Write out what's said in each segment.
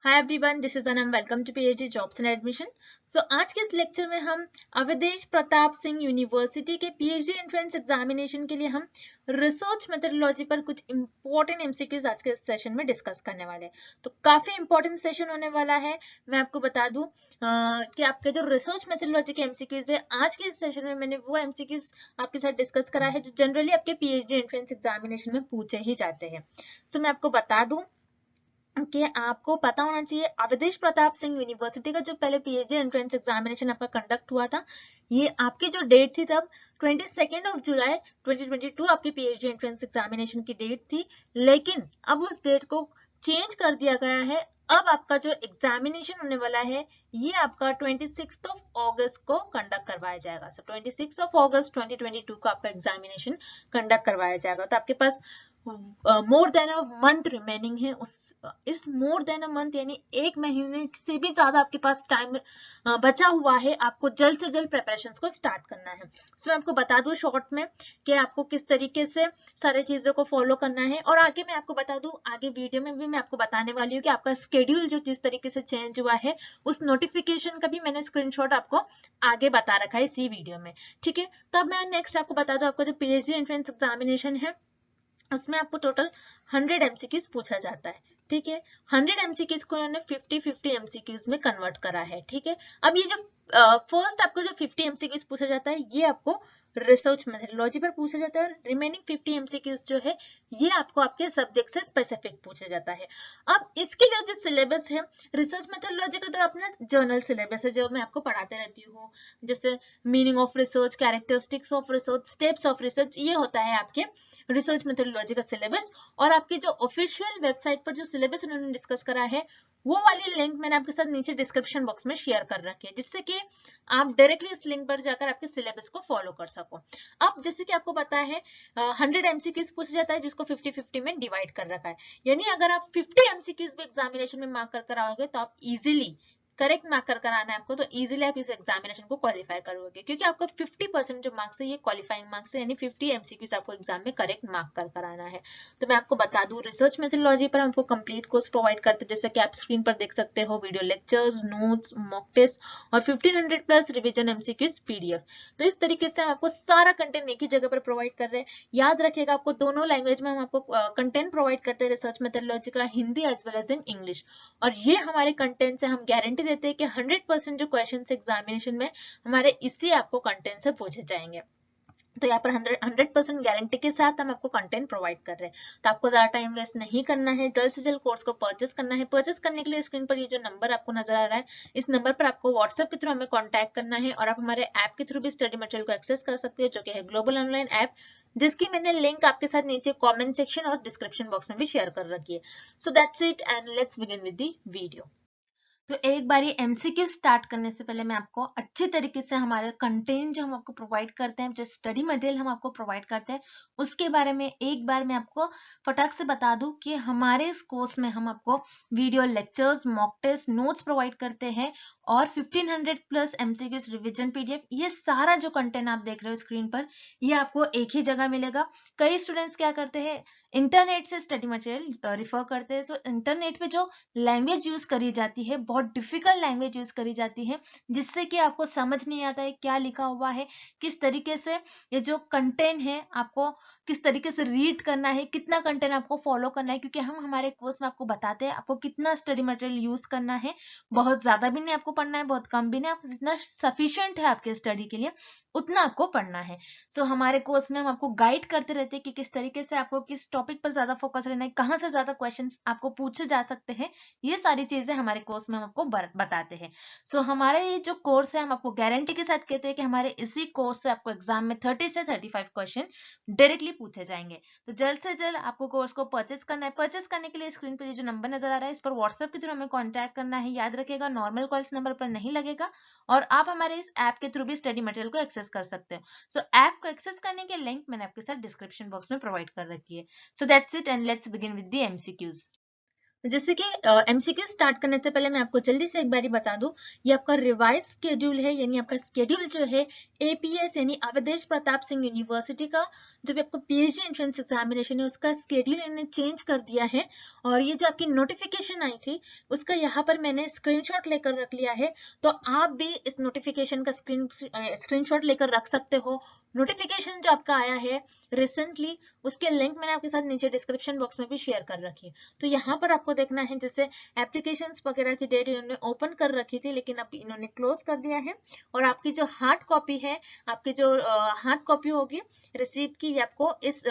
Hi everyone, this is Anam. Welcome to PhD jobs and admission. आज के इस lecture में हम अवधेश प्रताप सिंह यूनिवर्सिटी के पीएचडी एंट्रेंस एग्जामिनेशन के लिए हम रिसर्च मेथोडोलॉजी पर कुछ इंपॉर्टेंट एमसीक्यूज आज के इस सेशन में डिस्कस करने वाले हैं। तो काफी इंपॉर्टेंट सेशन होने वाला है। मैं आपको बता दूं कि आपके जो रिसर्च मेथोडोलॉजी के एमसीक्यूज है, आज के इस सेशन में मैंने वो एमसीक्यूज आपके साथ डिस्कस करा है जो जनरली आपके पीएचडी एंट्रेंस एग्जामिनेशन में पूछे ही जाते हैं। मैं आपको बता दूं कि आपको पता होना चाहिए अवधेश प्रताप सिंह यूनिवर्सिटी का जो पहले पीएचडी एंट्रेंस एग्जामिनेशन आपका कंडक्ट हुआ था, ये आपकी जो डेट थी तब 22 जुलाई 2022 आपकी पीएचडी एंट्रेंस एग्जामिनेशन की डेट थी। लेकिन अब उस डेट को चेंज कर दिया गया है। अब आपका जो एग्जामिनेशन होने वाला है ये आपका 26 अगस्त को कंडक्ट करवाया जाएगा। 26 अगस्त 2022 को आपका एग्जामिनेशन कंडक्ट करवाया जाएगा। तो आपके पास more than a month remaining है। इस मोर देन अ मंथ यानी एक महीने से भी ज्यादा आपके पास टाइम बचा हुआ है। आपको जल्द से जल्द प्रिपरेशंस को स्टार्ट करना है। मैं आपको बता दूं शॉर्ट में कि आपको किस तरीके से सारी चीजों को फॉलो करना है, और आगे मैं आपको बता दूं, आगे वीडियो में भी मैं आपको बताने वाली हूँ कि आपका स्केड्यूल जो जिस तरीके से चेंज हुआ है उस नोटिफिकेशन का भी मैंने स्क्रीनशॉट आपको आगे बता रखा है इसी वीडियो में। ठीक है, तब मैं नेक्स्ट आपको बता दूं, आपका जो पीएचडी एंट्रेंस एग्जामिनेशन है उसमें आपको टोटल 100 एमसीक्यूज पूछा जाता है। ठीक है, 100 एमसीक्यूज को उन्होंने 50-50 एमसीक्यूज में कन्वर्ट करा है। ठीक है, अब ये जो फर्स्ट आपको जो 50 एमसीक्यूज पूछा जाता है ये आपको रिसर्च मेथोडोलॉजी पर पूछा जाता है, और रिमेनिंग 50 एमसीक्यूज जो है ये आपको आपके सब्जेक्ट से स्पेसिफिक पूछा जाता है। अब इसके लिए जो सिलेबस है रिसर्च मेथोडोलॉजी का, तो अपना जर्नल सिलेबस है जो मैं आपको पढ़ाते रहती हूँ, जैसे meaning of research, characteristics of research, steps of research, ये होता है आपके रिसर्च मेथोडोलॉजी का सिलेबस। और आपकी जो ऑफिशियल वेबसाइट पर जो सिलेबस उन्होंने डिस्कस करा है वो वाली लिंक मैंने आपके साथ नीचे डिस्क्रिप्शन बॉक्स में शेयर कर रखी है, जिससे कि आप डायरेक्टली इस लिंक पर जाकर आपके सिलेबस को फॉलो कर सको। अब जैसे कि आपको पता है 100 एमसीक्यूज पूछा जाता है जिसको 50-50 में डिवाइड कर रखा है। यानी अगर आप 50 एमसीक्यूज भी एग्जामिनेशन में मार्क कर आओगे तो आप इजिली करेक्ट मार्क कर आना है आपको, तो इजीली आप इस एग्जामिनेशन को क्वालिफाई करोगे, क्योंकि आपका 50% जो मार्क्स है ये क्वालिफाइंग मार्क्स है, यानी 50 एमसीक्यूज आपको एग्जाम में करेक्ट मार्क कर आना है। तो मैं आपको बता दूं रिसर्च मेथोडोलॉजी पर हमको कंप्लीट कोर्स प्रोवाइड करते हैं, जैसे कि आप स्क्रीन पर देख सकते हो, video lectures, notes, mock test और 1500 प्लस रिविजन एमसीक्यूज पीडीएफ। तो इस तरीके से हम आपको सारा कंटेंट एक ही जगह पर प्रोवाइड कर रहे हैं। याद रखिएगा, आपको दोनों लैंग्वेज में हम आपको कंटेंट प्रोवाइड करते हैं रिसर्च मेथोडोलॉजी का, Hindi as well as in English. और ये हमारे कंटेंट से हम गारंटी देते हैं कि 100% जो क्वेश्चन एग्जामिनेशन में हमारे इसी आपको कंटेंट से पूछे जाएंगे। तो यहाँ पर 100% गारंटी के साथ हम आपको कंटेंट प्रोवाइड कर रहे हैं। तो आपको ज्यादा टाइम वेस्ट नहीं करना है, जल्द से जल्द कोर्स को परचेस करना है। परचेस करने के लिए स्क्रीन पर ये जो नंबर आपको नजर आ रहा है, इस नंबर पर आपको व्हाट्सएप के थ्रू हमें कांटेक्ट करना है, और आप हमारे ऐप के थ्रू भी स्टडी मटेरियल को एक्सेस कर सकते हैं, जो कि है ग्लोबल ऑनलाइन ऐप, जिसकी मैंने लिंक आपके साथ नीचे कॉमेंट सेक्शन और डिस्क्रिप्शन बॉक्स में भी शेयर कर रखी है। So that's it and let's begin with the video. तो एक बार ये एमसीक्यू स्टार्ट करने से पहले मैं आपको अच्छे तरीके से हमारे कंटेंट जो हम आपको प्रोवाइड करते हैं, जो स्टडी मटेरियल हम आपको प्रोवाइड करते हैं, उसके बारे में एक बार मैं आपको फटाक से बता दूं कि हमारे इस कोर्स में हम आपको video lectures, mock test, notes provide करते हैं, और 1500 प्लस एमसीक्यूज रिविजन पीडीएफ। ये सारा जो कंटेंट आप देख रहे हो स्क्रीन पर, ये आपको एक ही जगह मिलेगा। कई स्टूडेंट्स क्या करते हैं, इंटरनेट से स्टडी मटेरियल रिफर करते हैं। सो इंटरनेट पे जो लैंग्वेज यूज करी जाती है, बहुत डिफिकल्ट लैंग्वेज यूज करी जाती है, जिससे कि आपको समझ नहीं आता है क्या लिखा हुआ है, किस तरीके से ये जो कंटेंट है आपको किस तरीके से रीड करना है, कितना कंटेंट आपको फॉलो करना है। क्योंकि हम हमारे कोर्स में आपको बताते हैं आपको कितना स्टडी मटेरियल यूज करना है। बहुत ज्यादा भी नहीं आपको पढ़ना है, बहुत कम भी नहीं, आपको जितना सफिशिएंट है आपके स्टडी के लिए उतना आपको पढ़ना है। हमारे कोर्स में हम आपको गाइड करते रहते हैं कि किस तरीके से आपको किस टॉपिक पर ज्यादा फोकस रहना है, कहाँ से ज्यादा क्वेश्चंस आपको पूछे जा सकते हैं। ये सारी चीजें हमारे कोर्स में हम आपको बताते हैं। हमारा ये जो कोर्स है हम आपको गारंटी के साथ कहते हैं कि हमारे इसी कोर्स से आपको एग्जाम में 30 से 35 क्वेश्चन डायरेक्टली पूछे जाएंगे। तो जल्द से जल्द आपको कोर्स को परचेस करना है। परचेस करने के लिए स्क्रीन पर ये जो नंबर नजर आ रहा है, इस पर व्हाट्सएप के थ्रू हमें कॉन्टैक्ट करना है। याद रखिएगा, नॉर्मल कॉल इस नंबर पर नहीं लगेगा, और आप हमारे इस ऐप के थ्रू भी स्टडी मटेरियल को एक्सेस कर सकते हो। ऐप को एक्सेस करने के लिंक मैंने आपके साथ डिस्क्रिप्शन बॉक्स में प्रोवाइड कर रखी है। That's it and let's begin with the MCQs. जैसे कि एमसीक्यू स्टार्ट करने से पहले मैं आपको जल्दी से एक बारी बता दूं, ये आपका रिवाइज स्केड्यूल है, यानी आपका स्केड्यूल जो है एपीएस यानी अवधेश प्रताप सिंह यूनिवर्सिटी का जो भी आपको पीएचडी एंट्रेंस एग्जामिनेशन है उसका स्केड्यूल इन्होंने चेंज कर दिया है। और ये जो आपकी नोटिफिकेशन आई थी उसका यहाँ पर मैंने स्क्रीनशॉट लेकर रख लिया है, तो आप भी इस नोटिफिकेशन का स्क्रीनशॉट लेकर रख सकते हो। नोटिफिकेशन जो आपका आया है रिसेंटली, उसके लिंक मैंने आपके साथ नीचे डिस्क्रिप्शन बॉक्स में भी शेयर कर रखी है। तो यहाँ पर आपको देखना है, जैसे एप्लीकेशंस वगैरह की डेट इन्होंने ओपन कर रखी थी लेकिन अब इन्होंने क्लोज कर दिया है। और आपकी जो हार्ड कॉपी है, आपकी जो हार्ड कॉपी होगी रिसीप्ट की, आपको इस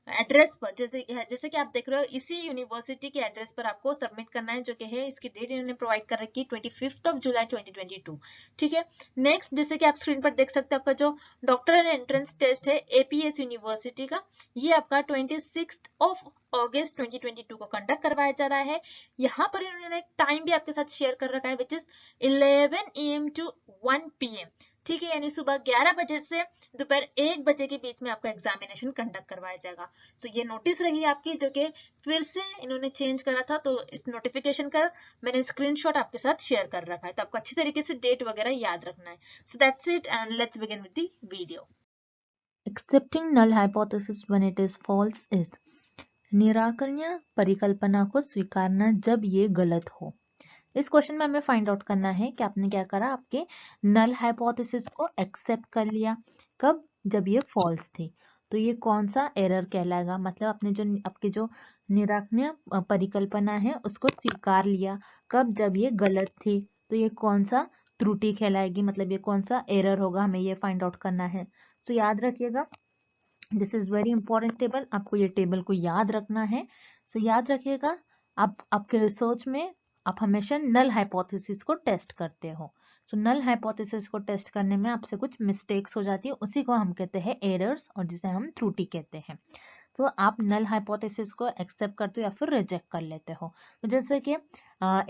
एड्रेस पर, जैसे जैसे कि आप देख रहे हो इसी यूनिवर्सिटी के एड्रेस पर आपको सबमिट करना है, जो कि है इसकी डेट इन्होंने प्रोवाइड कर रखी है 25 जुलाई 2022। ठीक है। नेक्स्ट, जैसे कि आप स्क्रीन पर देख सकते हैं, आपका जो डॉक्टरल एंट्रेंस टेस्ट है एपीएस यूनिवर्सिटी का, ये आपका 26 अगस्त 2022 को कंडक्ट करवाया जा रहा है। यहाँ पर इन्होंने टाइम भी आपके साथ शेयर कर रखा है, which is 11 AM to 1 PM। ठीक है, यानी सुबह 11 बजे से दोपहर 1 बजे के बीच में आपका एग्जामिनेशन कंडक्ट करवाया जाएगा। सो ये नोटिस रही आपकी, जो कि फिर से इन्होंने चेंज करा था, तो इस नोटिफिकेशन का मैंने स्क्रीनशॉट आपके साथ शेयर कर रखा है, तो आपको अच्छी तरीके से डेट वगैरह याद रखना है। So that's it and let's begin with the video. Accepting null hypothesis when it is false is निराकरणीय परिकल्पना को स्वीकारना जब ये गलत हो। इस क्वेश्चन में हमें फाइंड आउट करना है कि आपने क्या करा, आपके नल हाइपोथेसिस को एक्सेप्ट कर लिया कब, जब ये फॉल्स थी। तो ये कौन सा एरर कहलाएगा, मतलब आपने जो आपके जो निराकरणीय परिकल्पना है उसको स्वीकार लिया कब, जब ये गलत थी। तो ये कौन सा त्रुटि कहलाएगी, मतलब ये कौन सा एरर होगा, हमें ये फाइंड आउट करना है। सो याद रखिएगा, this is very important table, आपको ये टेबल को याद रखना है। सो याद रखिएगा, आप आपके रिसर्च में आप हमेशा नल हाइपोथेसिस को टेस्ट करते हो। सो नल हाइपोथेसिस को टेस्ट करने में आपसे कुछ मिस्टेक्स हो जाती है, उसी को हम कहते हैं एरर्स, और जिसे हम त्रुटि कहते हैं। तो आप नल हाइपोथेसिस को एक्सेप्ट करते हो या फिर रिजेक्ट कर लेते हो। तो जैसे कि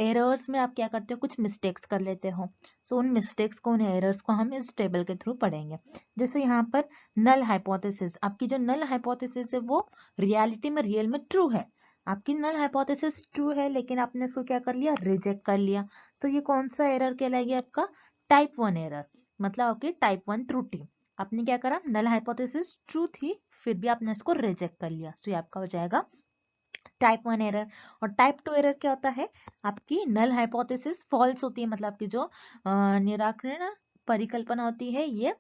एरर्स में आप क्या करते हो, कुछ मिस्टेक्स कर लेते हो। सो उन मिस्टेक्स को, उन एरर्स को हम इस टेबल के थ्रू पढ़ेंगे। जैसे यहाँ पर नल हाइपोथेसिस, आपकी जो नल हाइपोथेसिस है वो रियलिटी में, रियल में ट्रू है। आपकी नल हाइपोथेसिस ट्रू है, लेकिन आपने इसको क्या कर लिया, रिजेक्ट कर लिया। तो ये कौन सा एरर कहलाएगी, आपका टाइप 1 एरर, मतलब आपकी टाइप 1 त्रुटि। आपने क्या करा, नल हाइपोथेसिस ट्रू थी, फिर भी आपने इसको रिजेक्ट कर लिया। सो ये आपका हो जाएगा टाइप 1 एरर। और टाइप 2 एरर क्या होता है, आपकी नल हाइपोथेसिस फॉल्स होती है, मतलब आपकी जो निराकरण परिकल्पना होती है ये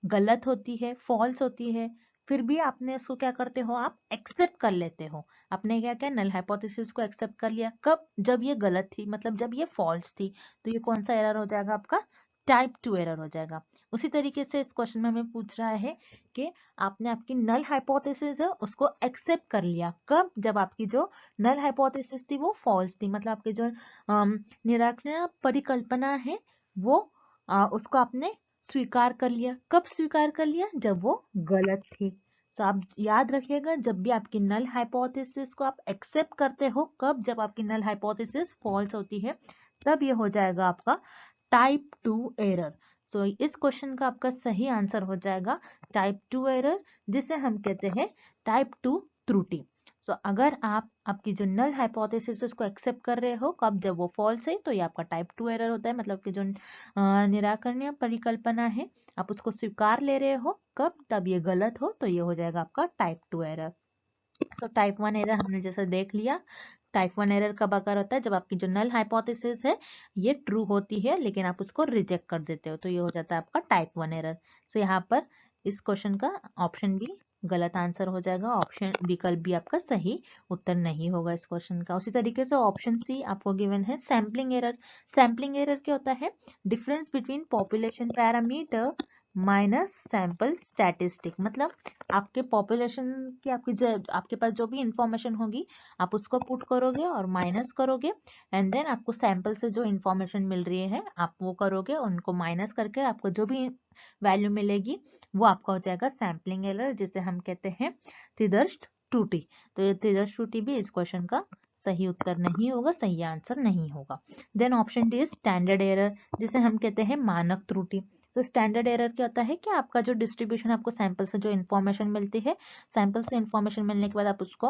गलत होती है, फॉल्स होती है, फिर भी आपने इसको क्या करते हो, आप एक्सेप्ट कर लेते हो। आपने क्या किया, नल हाइपोथेसिस को एक्सेप्ट कर लिया कब, जब ये गलत थी, मतलब जब ये फॉल्स थी। तो ये कौन सा एरर हो जाएगा, आपका टाइप 2 एरर हो जाएगा। उसी तरीके से इस क्वेश्चन में हमें पूछ रहा है कि आपने आपकी नल हाइपोथेसिस है उसको एक्सेप्ट कर लिया कब, जब आपकी जो नल हाइपोथेसिस थी वो फॉल्स थी, मतलब आपके जो निराकरण परिकल्पना है वो उसको आपने स्वीकार कर लिया। कब स्वीकार कर लिया, जब वो गलत थी। तो आप याद रखिएगा, जब भी आपकी नल हाइपोथेसिस को आप एक्सेप्ट करते हो कब, जब आपकी नल हाइपोथेसिस फॉल्स होती है, तब ये हो जाएगा आपका टाइप 2 एरर। सो इस क्वेश्चन का आपका सही आंसर हो जाएगा टाइप 2 एरर, जिसे हम कहते हैं टाइप 2 त्रुटि। सो अगर आप आपकी जो नल हाइपोथेसिस उसको एक्सेप्ट कर रहे हो कब, जब वो फॉल्स है, तो ये आपका टाइप 2 एरर होता है, मतलब कि जो निराकरणीय परिकल्पना है आप उसको स्वीकार ले रहे हो कब, तब ये गलत हो, तो ये हो जाएगा आपका type 2 error. So type 1 error हमने जैसे देख लिया, टाइप 1 एरर कब अगर होता है, जब आपकी जो नल हाइपोथेसिस है ये ट्रू होती है, लेकिन आप उसको रिजेक्ट कर देते हो, तो ये हो जाता है आपका टाइप 1 एरर। सो यहाँ पर इस क्वेश्चन का ऑप्शन बी गलत आंसर हो जाएगा, ऑप्शन विकल्प भी आपका सही उत्तर नहीं होगा इस क्वेश्चन का। उसी तरीके से ऑप्शन सी आपको गिवन है सैम्पलिंग एरर। सैम्पलिंग एरर क्या होता है, difference between population parameter minus sample statistic, मतलब आपके पॉपुलेशन की आपके पास जो भी इंफॉर्मेशन होगी आप उसको पुट करोगे और माइनस करोगे, एंड देन आपको सैंपल से जो इंफॉर्मेशन मिल रही है आप वो करोगे, उनको माइनस करके आपको जो भी वैल्यू मिलेगी वो आपका हो जाएगा सैम्पलिंग एरर, जिसे हम कहते हैं त्रिदर्श त्रुटि। तो ये त्रिदर्श त्रुटि भी इस क्वेश्चन का सही उत्तर नहीं होगा, सही आंसर नहीं होगा। Then option D standard error, जिसे हम कहते हैं मानक त्रुटि। तो स्टैंडर्ड एरर क्या होता है कि आपका जो डिस्ट्रीब्यूशन, आपको सैंपल से जो इन्फॉर्मेशन मिलती है, सैंपल से इन्फॉर्मेशन मिलने के बाद आप उसको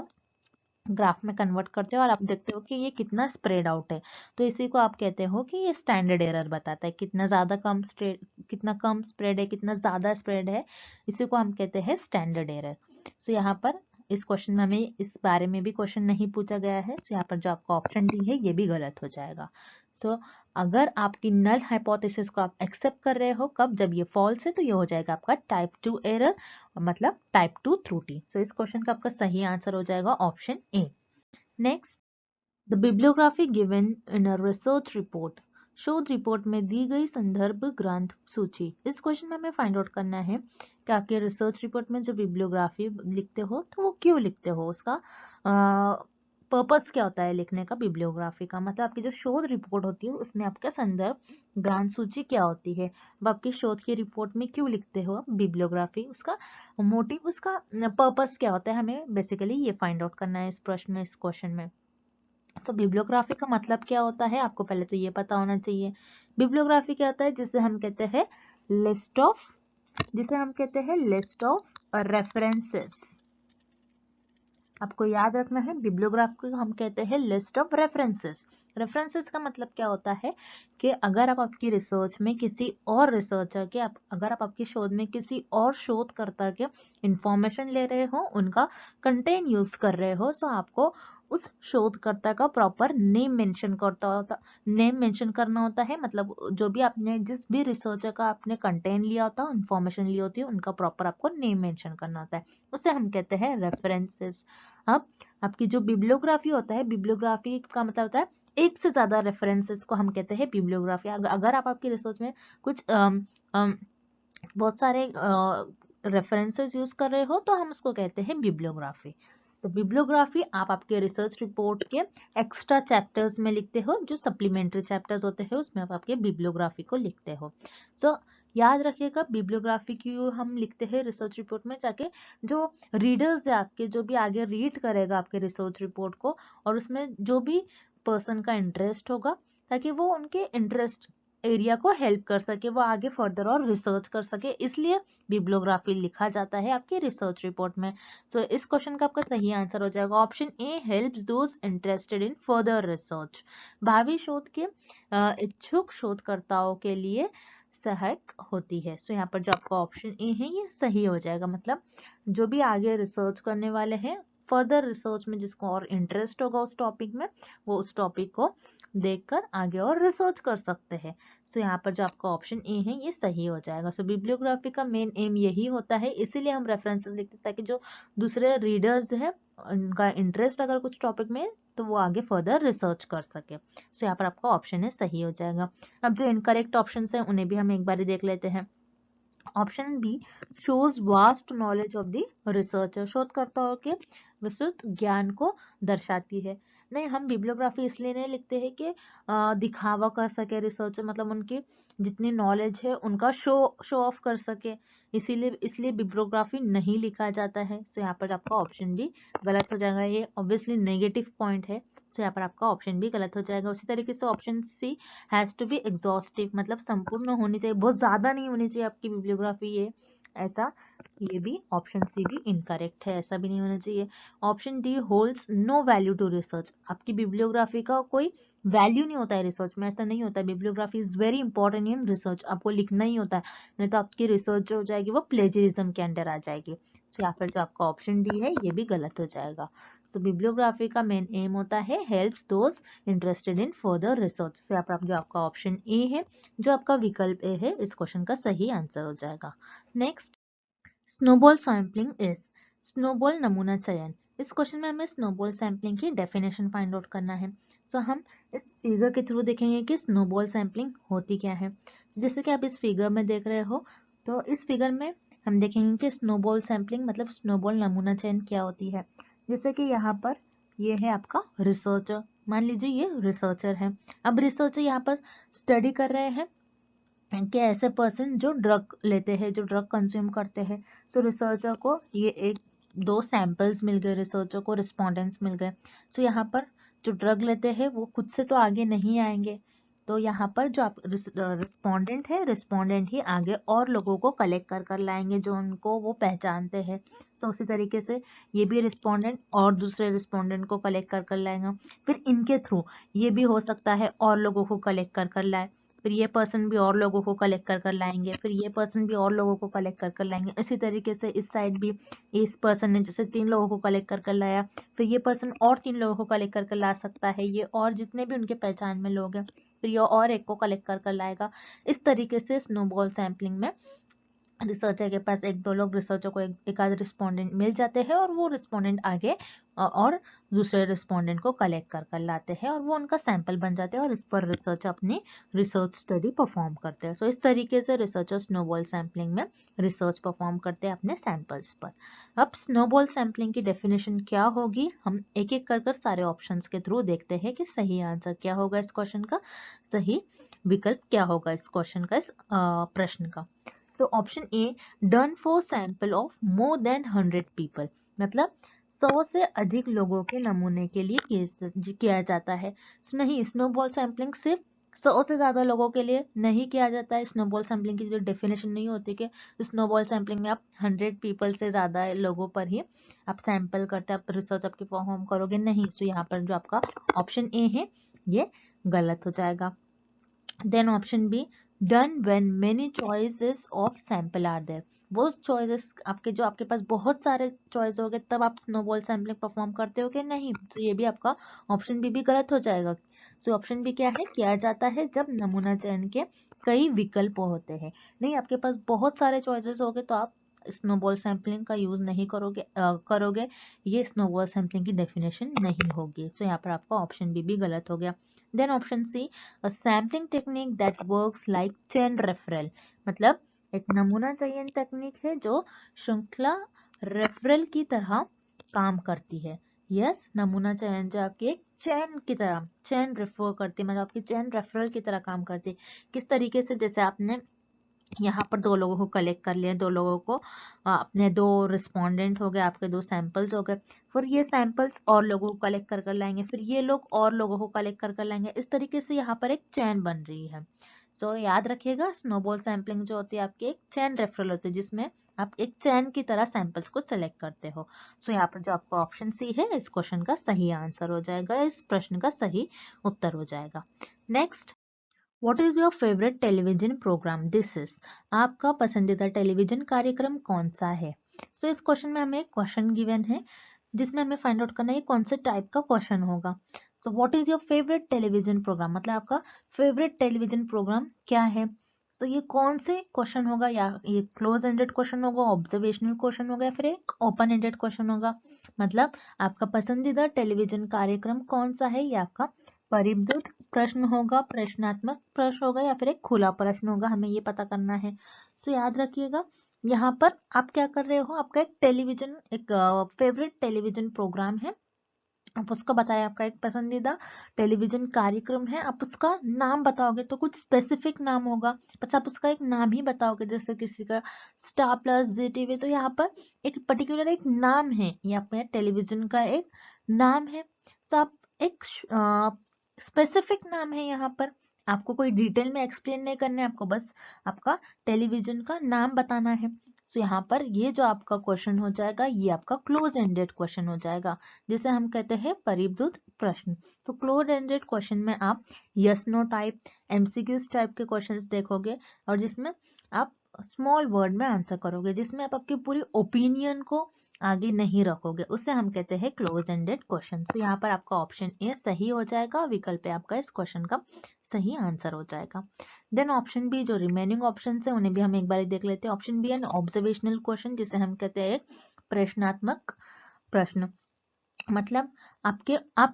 ग्राफ में कन्वर्ट करते हो और आप देखते हो कि ये कितना स्प्रेड आउट है, तो इसी को आप कहते हो कि ये स्टैंडर्ड एरर बताता है कितना ज्यादा कितना कम स्प्रेड है, कितना ज्यादा स्प्रेड है, इसी को हम कहते हैं स्टैंडर्ड एरर। सो यहाँ पर इस क्वेश्चन में हमें इस बारे में भी क्वेश्चन नहीं पूछा गया है, सो यहाँ पर जो आपका ऑप्शन डी है ये भी गलत हो जाएगा। सो अगर आपकी नल हाइपोथेसिस को आप एक्सेप्ट कर रहे हो कब, जब ये फॉल्स है, तो ये हो जाएगा आपका टाइप 2 एरर, मतलब टाइप 2 त्रुटि। सो इस क्वेश्चन का आपका सही आंसर हो जाएगा option A. Next, the bibliography given in a research report, शोध रिपोर्ट में दी गई संदर्भ ग्रंथ सूची। इस क्वेश्चन में हमें फाइंड आउट करना है कि आपके रिसर्च रिपोर्ट में जो बिब्लियोग्राफी लिखते हो तो वो क्यों लिखते हो, उसका पर्पस क्या होता है लिखने का बिब्लियोग्राफी का, मतलब आपकी जो शोध रिपोर्ट होती है उसमें आपका संदर्भ ग्रंथ सूची क्या होती है, अब आपकी शोध की रिपोर्ट में क्यों लिखते हो बिब्लियोग्राफी, उसका मोटिव, उसका पर्पस क्या होता है, हमें बेसिकली ये फाइंड आउट करना है इस प्रश्न में, इस क्वेश्चन में। सो बिब्लियोग्राफी का मतलब क्या होता है आपको पहले तो ये पता होना चाहिए। बिब्लियोग्राफी क्या होता है, जिसे हम कहते हैं लिस्ट ऑफ रेफरेंसेस। आपको याद रखना है बिब्लियोग्राफ को हम कहते हैं लिस्ट ऑफ रेफरेंसेस। रेफरेंसेस का मतलब क्या होता है कि अगर आप आपकी रिसर्च में किसी और रिसर्चर के अगर आप आपकी शोध में किसी और शोधकर्ता के इंफॉर्मेशन ले रहे हो, उनका कंटेंट यूज कर रहे हो, तो आपको उस शोधकर्ता का प्रॉपर नेम मेंशन करना होता है, मतलब जो भी आपने जिस भी रिसर्चर का आपने कंटेंट लिया होता है, इंफॉर्मेशन ली होती है, उनका प्रॉपर आपको नेम मेंशन करना होता है, उसे हम कहते हैं रेफरेंसेस। अब आपकी जो बिब्लियोग्राफी होता है, बिब्लियोग्राफी का मतलब होता है एक से ज्यादा रेफरेंसेस को हम कहते हैं बिब्लियोग्राफी। अगर आप आपकी रिसर्च में कुछ बहुत सारे रेफरेंसेस यूज कर रहे हो तो हम उसको कहते हैं बिब्लियोग्राफी। तो बिब्लियोग्राफी आप आपके रिसर्च रिपोर्ट के एक्स्ट्रा चैप्टर्स में लिखते हो, जो सप्लीमेंट्री चैप्टर्स होते हैं उसमें आप आपके बिब्लियोग्राफी को लिखते हो। सो याद रखिएगा बिब्लियोग्राफी क्यों हम लिखते हैं रिसर्च रिपोर्ट में, जाके जो रीडर्स है आपके, जो भी आगे रीड करेगा आपके रिसर्च रिपोर्ट को, और उसमें जो भी पर्सन का इंटरेस्ट होगा, ताकि वो उनके इंटरेस्ट एरिया को हेल्प कर सके, वो आगे फर्दर और रिसर्च कर सके, इसलिए बिब्लियोग्राफी लिखा जाता है आपके रिसर्च रिपोर्ट में। सो इस क्वेश्चन का आपका सही आंसर हो जाएगा option A, helps those interested in further research. भावी शोध के इच्छुक शोधकर्ताओं के लिए सहायक होती है। सो यहाँ पर जो आपका ऑप्शन ए है ये सही हो जाएगा, मतलब जो भी आगे रिसर्च करने वाले हैं, फर्दर रिसर्च में जिसको और इंटरेस्ट होगा उस टॉपिक में, वो उस टॉपिक को देखकर आगे और रिसर्च कर सकते हैं। सो यहाँ पर जो आपका ऑप्शन ए है ये सही हो जाएगा। सो बिब्लियोग्राफी का मेन एम यही होता है, इसीलिए हम रेफरेंसेस लिखते हैं ताकि जो दूसरे रीडर्स है उनका इंटरेस्ट अगर कुछ टॉपिक में तो वो आगे फर्दर रिसर्च कर सके। सो यहाँ पर आपका ऑप्शन है सही हो जाएगा। अब जो इनकरेक्ट ऑप्शन है उन्हें भी हम एक बार देख लेते हैं। Option B, shows vast knowledge of the researcher, शोधकर्ताओं के विस्तृत ज्ञान को दर्शाती है। नहीं, हम बिब्लियोग्राफी इसलिए नहीं लिखते हैं कि दिखावा कर सके रिसर्चर, मतलब उनकी जितनी नॉलेज है उनका शो ऑफ कर सके, इसलिए बिब्लियोग्राफी नहीं लिखा जाता है। सो यहाँ पर आपका ऑप्शन भी गलत हो जाएगा, ये ऑब्वियसली नेगेटिव पॉइंट है। सो यहाँ पर आपका ऑप्शन भी गलत हो जाएगा। उसी तरीके से option C, has to be exhaustive, मतलब संपूर्ण होनी चाहिए, बहुत ज्यादा नहीं होनी चाहिए आपकी बिब्लियोग्राफी, ये ऐसा, ये भी ऑप्शन सी भी इनकरेक्ट है, ऐसा भी नहीं होना चाहिए। Option D, holds no value to research, आपकी बिब्लियोग्राफी का कोई वैल्यू नहीं होता है रिसर्च में, ऐसा नहीं होता है। Bibliography is very important in research, आपको लिखना ही होता है, नहीं तो आपकी रिसर्च जो हो जाएगी वो प्लेजरिज्म के अंडर आ जाएगी। तो या फिर जो आपका ऑप्शन डी है ये भी गलत हो जाएगा। तो बिब्लियोग्राफी का मेन एम होता है helps those interested in further research. तो यहाँ पर जो आपका ऑप्शन ए है, जो आपका विकल्प ए है, इस क्वेश्चन का सही आंसर हो जाएगा। Next, snowball sampling is, snowball नमूना चयन। इस क्वेश्चन में हमें स्नोबॉल सैंपलिंग की डेफिनेशन फाइंड आउट करना है। सो हम इस फिगर के थ्रू देखेंगे कि स्नोबॉल सैंपलिंग होती क्या है। जैसे कि आप इस फिगर में देख रहे हो, तो इस फिगर में हम देखेंगे कि स्नोबॉल सैंपलिंग मतलब स्नोबॉल नमूना चयन क्या होती है। जैसे कि यहाँ पर ये है आपका रिसर्चर, मान लीजिए ये रिसर्चर है। अब रिसर्चर यहाँ पर स्टडी कर रहे हैं कि ऐसे पर्सन जो ड्रग लेते हैं, जो ड्रग कंज्यूम करते हैं। तो रिसर्चर को ये एक दो सैंपल्स मिल गए, रिसर्चर को रिस्पॉन्डेंट्स मिल गए। सो यहाँ पर जो ड्रग लेते हैं वो खुद से तो आगे नहीं आएंगे, तो यहाँ पर जो आप रिस्पोंडेंट है, रिस्पोंडेंट ही आगे और लोगों को कलेक्ट कर लाएंगे जो उनको वो पहचानते हैं। तो उसी तरीके से ये भी रिस्पोंडेंट और दूसरे रिस्पोंडेंट को कलेक्ट कर लाएगा। फिर इनके थ्रू ये भी हो सकता है और लोगों को कलेक्ट कर लाए, फिर ये पर्सन भी और लोगों को कलेक्ट कर लाएंगे, फिर ये पर्सन भी और लोगों को कलेक्ट कर लाएंगे। इसी तरीके से इस साइड भी इस पर्सन ने जैसे 3 लोगों को कलेक्ट कर लाया, फिर ये पर्सन और 3 लोगों को कलेक्ट कर ला सकता है, ये और जितने भी उनके पहचान में लोग हैं, फिर ये और एक को कलेक्ट कर लाएगा। इस तरीके से स्नोबॉल सैम्पलिंग में रिसर्चर के पास 1-2 लोग, रिसर्चर को एक आध रिस्पोंडेंट मिल जाते हैं और वो रिस्पोंडेंट आगे और दूसरे रिस्पोंडेंट को कलेक्ट कर लाते हैं और वो उनका सैंपल बन जाते हैं और इस पर रिसर्च अपनी रिसर्च स्टडी परफॉर्म करते हैं। सो इस तरीके से रिसर्चर स्नोबॉल सैम्पलिंग में रिसर्च परफॉर्म करते हैं अपने सैंपल्स पर। अब स्नोबॉल सैम्पलिंग की डेफिनेशन क्या होगी, हम एक एक कर सारे ऑप्शंस के थ्रू देखते हैं कि सही आंसर क्या होगा इस क्वेश्चन का, सही विकल्प क्या होगा इस क्वेश्चन का, इस प्रश्न का। तो option A, done for sample of more than 100 people, मतलब 100 से अधिक लोगों के नमूने के लिए किया जाता है। नहीं, स्नोबॉल सैंपलिंग सिर्फ 100 से ज्यादा लोगों के लिए नहीं किया जाता है। स्नोबॉल सैंपलिंग की जो डेफिनेशन नहीं होती कि स्नोबॉल सैंपलिंग में आप 100 पीपल से ज्यादा लोगों पर ही आप सैंपल करते, आप रिसर्च आपकी परफॉर्म करोगे, नहीं। तो यहाँ पर जो आपका ऑप्शन ए है ये गलत हो जाएगा। Then option B, done when many choices of sample are there, वो चॉइसेस आपके पास बहुत सारे चॉइस हो गए तब आप स्नोबॉल सैंपलिंग परफॉर्म करते हो कि नहीं। तो ये भी आपका ऑप्शन बी भी गलत हो जाएगा। सो ऑप्शन बी क्या है, किया जाता है जब नमूना चयन के कई विकल्प होते हैं। नहीं, आपके पास बहुत सारे चॉइसेस हो गए तो आप स्नोबॉल सैंपलिंग का यूज नहीं करोगे, ये स्नोबॉल सैंपलिंग की डेफिनेशन नहीं होगी। सो यहाँ पर आपका ऑप्शन बी भी गलत हो गया। Then option C, a sampling technique that works like chain referral, मतलब एक नमूना चयन तकनीक है जो श्रृंखला रेफरल की तरह काम करती है। यस, नमूना चयन जो आपकी एक चैन की तरह, चैन रेफर करती है, मतलब आपकी चैन रेफरल की तरह काम करती है। किस तरीके से, जैसे आपने यहाँ पर 2 लोगों को कलेक्ट कर लिया, 2 लोगों को अपने 2 रिस्पोंडेंट हो गए, आपके 2 सैंपल्स हो गए, फिर ये सैंपल्स और लोगों को कलेक्ट कर लाएंगे, फिर ये लोग और लोगों को कलेक्ट कर लाएंगे। इस तरीके से यहाँ पर एक चैन बन रही है। सो याद रखिएगा, स्नोबॉल सैंपलिंग जो होती है आपकी एक चैन रेफरल होती है जिसमें आप एक चैन की तरह सैंपल्स को सिलेक्ट करते हो। सो यहाँ पर जो आपका ऑप्शन सी है इस क्वेश्चन का सही आंसर हो जाएगा, इस प्रश्न का सही उत्तर हो जाएगा। Next, What is your favorite television program? This is, आपका पसंदीदा टेलीविजन कार्यक्रम कौन सा है? सो इस क्वेश्चन में हमें क्वेश्चन गिवन है जिसमें हमें फाइंड आउट करना है कौन से टाइप का क्वेश्चन होगा। So what is your favourite television programme, मतलब आपका फेवरेट टेलीविजन प्रोग्राम क्या है। तो ये कौन से क्वेश्चन होगा, या ये क्लोज एंडेड क्वेश्चन होगा, ऑब्जर्वेशनल क्वेश्चन होगा, या फिर एक ओपन एंडेड क्वेश्चन होगा। मतलब आपका पसंदीदा टेलीविजन कार्यक्रम कौन सा है, ये आपका परिबद्ध प्रश्न होगा, प्रश्नात्मक प्रश्न होगा, या फिर एक खुला प्रश्न होगा, हमें ये पता करना है। तो याद रखिएगा, यहाँ पर आप क्या कर रहे हो, आपका एक टेलीविजन, एक फेवरेट टेलीविजन प्रोग्राम है, आप उसको बताए, आपका एक पसंदीदा टेलीविजन कार्यक्रम है, आप उसका नाम बताओगे तो कुछ स्पेसिफिक नाम होगा, बस आप उसका एक नाम ही बताओगे, जैसे किसी का स्टार प्लस, जी टीवी, तो यहाँ पर एक पर्टिकुलर एक नाम है, ये आपके टेलीविजन का एक नाम है। तो आप एक स्पेसिफिक नाम है, यहाँ पर आपको कोई डिटेल में एक्सप्लेन नहीं करना है, आपको बस आपका टेलीविजन का नाम बताना है। सो यहाँ पर ये जो आपका क्वेश्चन हो जाएगा ये आपका क्लोज एंडेड क्वेश्चन हो जाएगा, जिसे हम कहते हैं परिबद्ध प्रश्न। तो क्लोज एंडेड क्वेश्चन में आप yes no type, MCQs type के क्वेश्चंस देखोगे और जिसमें आप स्मॉल वर्ड में आंसर करोगे, जिसमें आप आपकी पूरी ओपिनियन को आगे नहीं रखोगे, उसे हम कहते हैं क्लोज एंडेड क्वेश्चन। तो यहाँ पर आपका ऑप्शन ए सही हो जाएगा, विकल्प ए आपका इस क्वेश्चन का सही आंसर हो जाएगा। देन ऑप्शन बी, जो रिमेनिंग ऑप्शन है उन्हें भी हम एक बार देख लेते हैं। Option B an observational question, जिसे हम कहते हैं प्रश्नात्मक प्रश्न, मतलब आप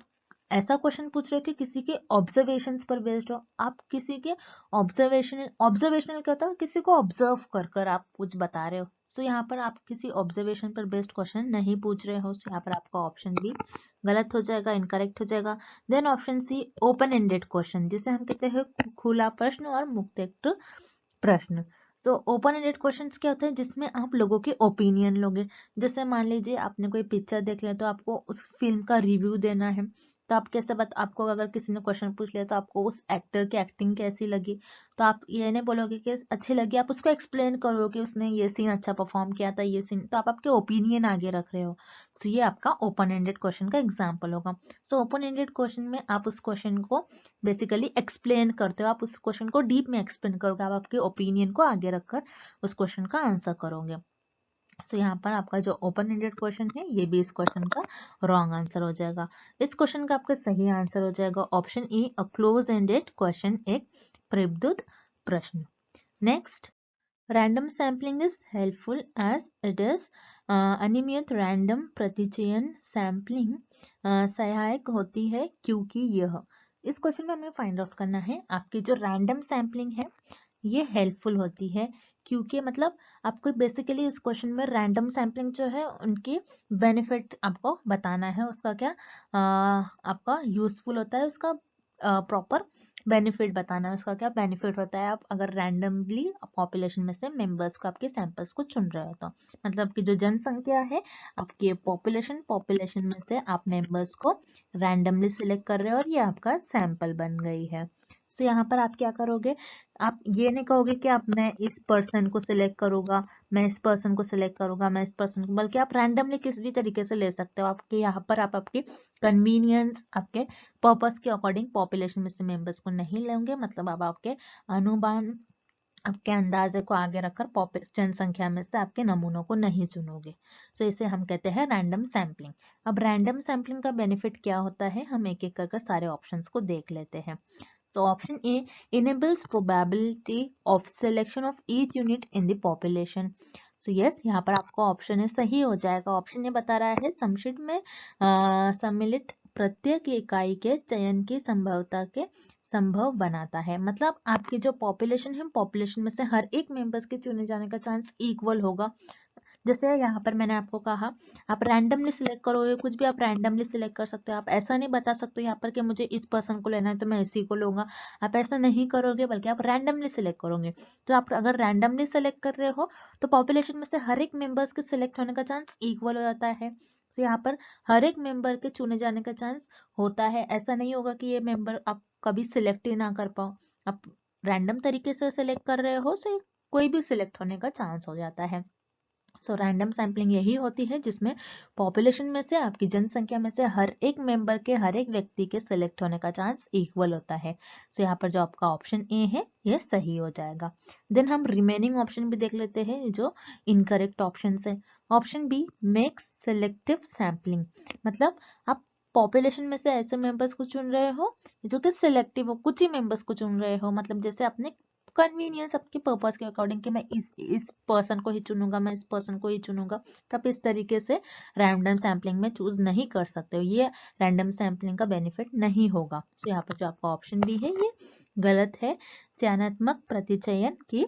ऐसा क्वेश्चन पूछ रहे हो कि किसी के ऑब्जर्वेशंस पर बेस्ड हो, आप किसी के ऑब्जर्वेशनल क्या होता है, किसी को ऑब्जर्व कर आप कुछ बता रहे हो। सो यहाँ पर आप किसी ऑब्जर्वेशन पर बेस्ड क्वेश्चन नहीं पूछ रहे हो, सो यहाँ पर आपका ऑप्शन बी गलत हो जाएगा, इनकरेक्ट हो जाएगा। Then option C, open ended question, जिसे हम कहते हैं खुला प्रश्न और मुक्त प्रश्न। तो ओपन एंडेड क्वेश्चंस क्या होते हैं, जिसमें आप लोगों के ओपिनियन लोगे, जैसे मान लीजिए आपने कोई पिक्चर देख लिया तो आपको उस फिल्म का रिव्यू देना है, तो आप कैसे आपको अगर किसी ने क्वेश्चन पूछ लिया तो आपको उस एक्टर की एक्टिंग कैसी लगी, तो आप ये नहीं बोलोगे कि अच्छी लगी, आप उसको एक्सप्लेन करो कि उसने ये सीन अच्छा परफॉर्म किया था, ये सीन, तो आप आपके ओपिनियन आगे रख रहे हो। सो ये आपका ओपन एंडेड क्वेश्चन का एग्जाम्पल होगा। सो ओपन एंडेड क्वेश्चन में आप उस क्वेश्चन को बेसिकली एक्सप्लेन करते हो, आप उस क्वेश्चन को डीप में एक्सप्लेन करोगे, आप आपके ओपिनियन को आगे रखकर उस क्वेश्चन का आंसर करोगे। सो यहाँ पर आपका जो ओपन एंडेड क्वेश्चन है ये भी इस क्वेश्चन का रॉन्ग आंसर हो जाएगा। इस क्वेश्चन का आपका सही आंसर हो जाएगा option A, a close ended question, एक प्रबुद्ध प्रश्न। Next, random sampling is helpful as it is अनियमित रैंडम प्रतिचयन सैम्पलिंग सहायक होती है क्योंकि यह, इस क्वेश्चन में हमें फाइंड आउट करना है आपकी जो रैंडम सैम्पलिंग है ये हेल्पफुल होती है क्योंकि, मतलब आपको बेसिकली इस क्वेश्चन में रैंडम सैम्पलिंग जो है उनकी बेनिफिट आपको बताना है, उसका क्या आपका यूजफुल होता है, उसका प्रॉपर बेनिफिट बताना है, उसका क्या बेनिफिट होता है। आप अगर रैंडमली पॉपुलेशन में से मेंबर्स को, आपके सैंपल्स को चुन रहे हो तो मतलब कि जो जनसंख्या है आपकी पॉपुलेशन में से आप मेंबर्स को रैंडमली सिलेक्ट कर रहे हो और ये आपका सैंपल बन गई है। सो यहाँ पर आप क्या करोगे, आप ये नहीं कहोगे कि आप मैं इस पर्सन को सिलेक्ट करूंगा, मैं इस पर्सन को सिलेक्ट करूंगा, मैं इस पर्सन को, बल्कि आप रैंडमली किसी भी तरीके से ले सकते हो। आपके यहाँ पर आप आपकी कन्वीनियंस, आपके पर्पस के अकॉर्डिंग पॉपुलेशन में से मेंबर्स को नहीं लेंगे, मतलब आप आपके अनुमान, आपके अंदाजे को आगे रखकर जनसंख्या में से आपके नमूनों को नहीं चुनोगे। सो इसे हम कहते हैं रैंडम सैम्पलिंग। अब रैंडम सैम्पलिंग का बेनिफिट क्या होता है, हम एक एक कर सारे ऑप्शंस को देख लेते हैं। So option A enables probability of selection of each unit in the population. So yes, यहाँ पर आपका ऑप्शन है सही हो जाएगा। ऑप्शन ये बता रहा है सम्मिलित में सम्मिलित प्रत्येक इकाई के चयन की संभवता के संभव बनाता है, मतलब आपकी जो पॉपुलेशन है, पॉपुलेशन में से हर एक मेंबर्स के चुने जाने का चांस इक्वल होगा। जैसे यहाँ पर मैंने आपको कहा आप रैंडमली सिलेक्ट करोगे, कुछ भी आप रैंडमली सिलेक्ट कर सकते हो, आप ऐसा नहीं बता सकते यहाँ पर कि मुझे इस पर्सन को लेना है तो मैं इसी को लूंगा, आप ऐसा नहीं करोगे, बल्कि आप रैंडमली सिलेक्ट करोगे। तो आप अगर रैंडमली सिलेक्ट कर रहे हो तो पॉपुलेशन में से हर एक मेंबर्स के सिलेक्ट होने का चांस इक्वल हो जाता है। तो यहाँ पर हर एक मेंबर के चुने जाने का चांस होता है, ऐसा नहीं होगा कि ये मेंबर आप कभी सिलेक्ट ही ना कर पाओ। आप रैंडम तरीके से सिलेक्ट कर रहे हो तो कोई भी सिलेक्ट होने का चांस हो जाता है। सो रैंडम सैम्पलिंग यही होती है जिसमें पॉपुलेशन में से, आपकी जनसंख्या में से हर एक मेंबर के, हर एक व्यक्ति के सिलेक्ट होने का चांस इक्वल होता है। सो यहाँ पर जो आपका ऑप्शन ए है ये सही हो जाएगा। देन हम रिमेनिंग ऑप्शन भी देख लेते हैं जो इनकरेक्ट ऑप्शन है। Option B make selective sampling, मतलब आप पॉपुलेशन में से ऐसे मेंबर्स को चुन रहे हो जो कि सिलेक्टिव हो, कुछ ही मेंबर्स को चुन रहे हो, मतलब जैसे अपने कन्वीनियंस, आपके पर्पस के अकॉर्डिंग कि मैं इस पर्सन को ही चुनूंगा, मैं इस पर्सन को ही चुनूंगा, तो आप इस तरीके से रैंडम सैम्पलिंग में चूज नहीं कर सकते हो, ये रैंडम सैम्पलिंग का बेनिफिट नहीं होगा। सो यहाँ पर जो आपका ऑप्शन बी है ये गलत है, चयनात्मक प्रतिचयन की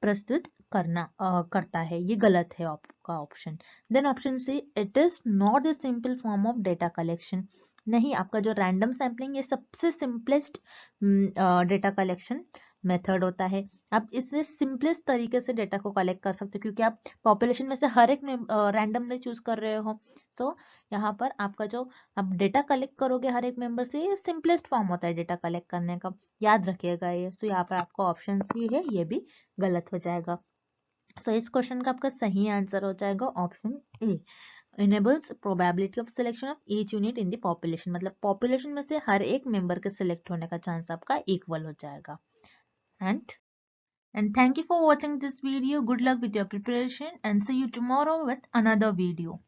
प्रस्तुत करता है, ये गलत है आपका option. Then option C it is not the simple form of data collection, नहीं, आपका जो रैंडम सैम्पलिंग ये सबसे सिंपलेस्ट डेटा कलेक्शन मेथड होता है। आप इससे सिंपलेस्ट तरीके से डेटा को कलेक्ट कर सकते हो क्योंकि आप पॉपुलेशन में से हर एक में रैंडमली चूज कर रहे हो। सो यहाँ पर आपका जो आप डेटा कलेक्ट करोगे हर एक मेंबर से, ये सिंपलेस्ट फॉर्म होता है डेटा कलेक्ट करने का, याद रखिएगा ये। सो यहाँ पर आपका ऑप्शन सी है ये भी गलत हो जाएगा। सो इस क्वेश्चन का आपका सही आंसर हो जाएगा option A, enables probability of selection of each unit in the population, मतलब पॉपुलेशन में से हर एक मेंबर के सिलेक्ट होने का चांस आपका इक्वल हो जाएगा। And thank you for watching this video. Good luck with your preparation and see you tomorrow with another video.